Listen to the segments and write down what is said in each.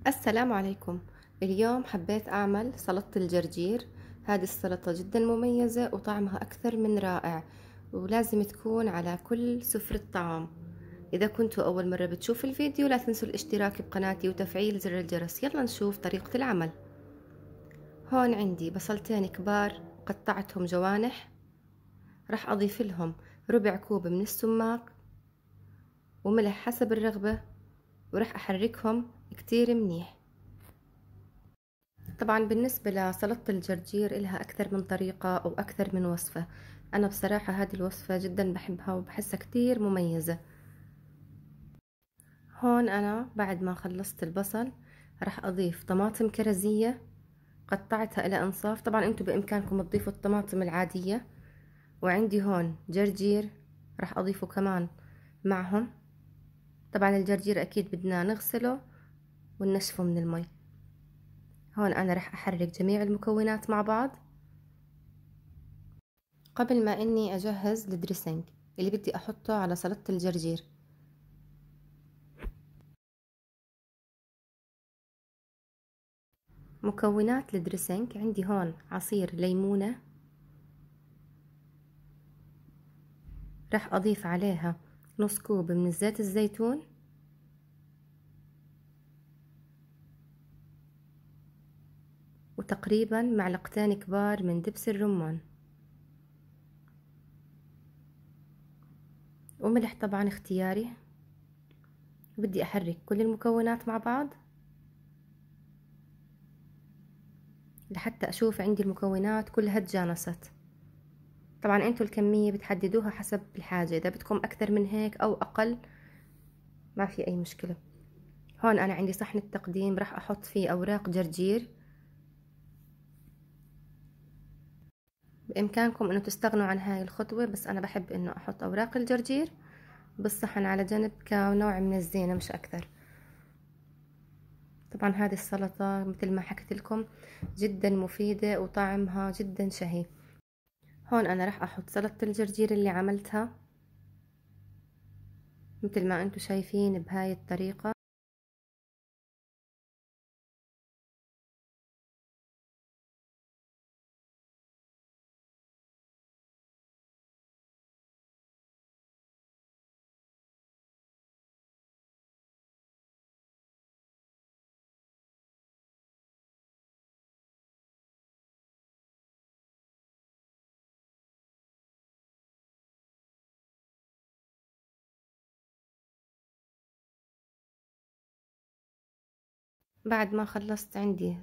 السلام عليكم. اليوم حبيت أعمل سلطة الجرجير. هذه السلطة جدا مميزة وطعمها أكثر من رائع، ولازم تكون على كل سفرة طعام. إذا كنتوا أول مرة بتشوفوا الفيديو لا تنسوا الاشتراك بقناتي وتفعيل زر الجرس. يلا نشوف طريقة العمل. هون عندي بصلتين كبار قطعتهم جوانح، راح أضيف لهم ربع كوب من السماق وملح حسب الرغبة، وراح أحركهم كتير منيح. طبعا بالنسبة لسلطة الجرجير إلها أكثر من طريقة وأكثر من وصفة. أنا بصراحة هذه الوصفة جدا بحبها وبحسها كتير مميزة. هون أنا بعد ما خلصت البصل راح أضيف طماطم كرزية قطعتها إلى أنصاف. طبعا أنتوا بإمكانكم تضيفوا الطماطم العادية. وعندي هون جرجير راح أضيفه كمان معهم. طبعا الجرجير أكيد بدنا نغسله وننشفه من المي. هون أنا راح أحرك جميع المكونات مع بعض قبل ما اني اجهز الدريسنج اللي بدي احطه على سلطة الجرجير. مكونات الدريسنج عندي هون عصير ليمونة، راح اضيف عليها نص كوب من زيت الزيتون، وتقريبا معلقتين كبار من دبس الرمان، وملح طبعا اختياري. بدي احرك كل المكونات مع بعض لحتى اشوف عندي المكونات كلها تجانست. طبعا انتوا الكمية بتحددوها حسب الحاجة، اذا بدكم اكثر من هيك او اقل ما في اي مشكلة. هون انا عندي صحن التقديم راح احط فيه اوراق جرجير. بامكانكم انه تستغنوا عن هاي الخطوة، بس انا بحب انه احط اوراق الجرجير بالصحن على جنب كنوع من الزينة مش اكثر. طبعا هذه السلطة مثل ما حكيت لكم جدا مفيدة وطعمها جدا شهي. هون انا راح احط سلطة الجرجير اللي عملتها مثل ما انتم شايفين بهاي الطريقة. بعد ما خلصت عندي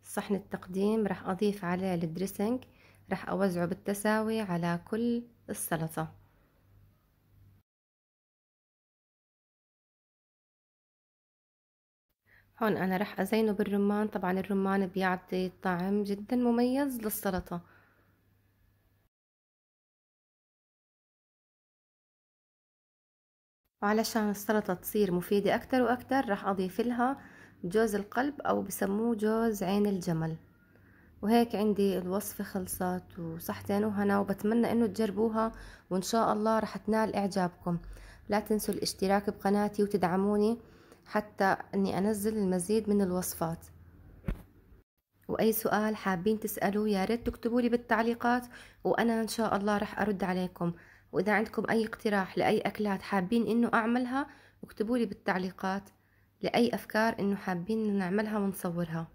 صحن التقديم راح اضيف عليه الدريسنج، راح اوزعه بالتساوي على كل السلطة. هون انا راح ازينه بالرمان. طبعا الرمان بيعطي طعم جدا مميز للسلطة. وعلشان السلطة تصير مفيدة اكتر واكتر راح اضيف لها جوز القلب او بسموه جوز عين الجمل. وهيك عندي الوصفة خلصت وصحتين وهنا، وبتمنى انه تجربوها وان شاء الله راح تنال اعجابكم. لا تنسوا الاشتراك بقناتي وتدعموني حتى اني انزل المزيد من الوصفات. واي سؤال حابين تسألوا يا ريت تكتبوا لي بالتعليقات وانا ان شاء الله راح ارد عليكم. واذا عندكم اي اقتراح لاي اكلات حابين انه اعملها اكتبوا لي بالتعليقات لاي افكار انه حابين نعملها ونصورها.